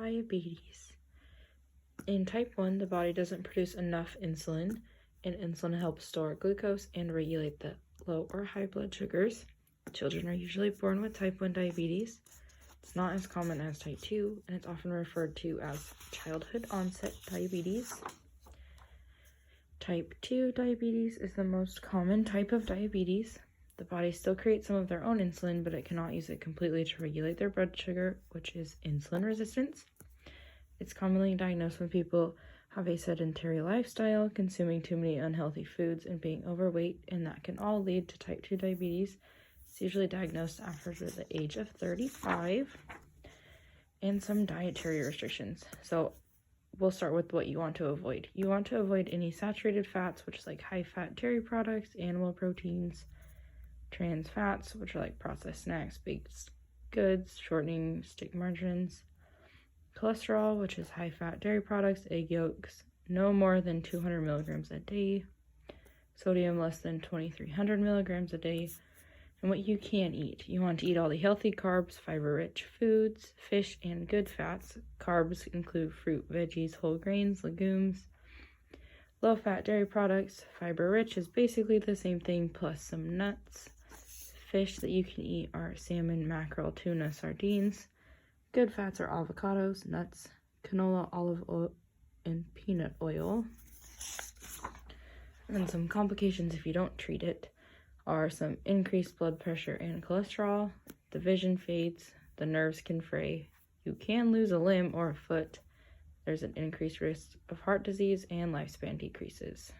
diabetes. In type 1, the body doesn't produce enough insulin, and insulin helps store glucose and regulate the low or high blood sugars. Children are usually born with type 1 diabetes. It's not as common as type 2, and it's often referred to as childhood onset diabetes. Type 2 diabetes is the most common type of diabetes. The body still creates some of their own insulin, but it cannot use it completely to regulate their blood sugar, which is insulin resistance. It's commonly diagnosed when people have a sedentary lifestyle, consuming too many unhealthy foods, and being overweight, and that can all lead to type 2 diabetes. It's usually diagnosed after the age of 35, and some dietary restrictions. So we'll start with what you want to avoid. You want to avoid any saturated fats, which is like high-fat dairy products, animal proteins, trans fats, which are like processed snacks, baked goods, shortening, stick margarines, cholesterol, which is high-fat dairy products, egg yolks, no more than 200 milligrams a day, sodium less than 2,300 milligrams a day, and what you can eat. You want to eat all the healthy carbs, fiber-rich foods, fish, and good fats. Carbs include fruit, veggies, whole grains, legumes. Low-fat dairy products, fiber-rich is basically the same thing, plus some nuts. Fish that you can eat are salmon, mackerel, tuna, sardines. Good fats are avocados, nuts, canola, olive oil, and peanut oil. And some complications if you don't treat it are some increased blood pressure and cholesterol, the vision fades, the nerves can fray, you can lose a limb or a foot, there's an increased risk of heart disease, and lifespan decreases.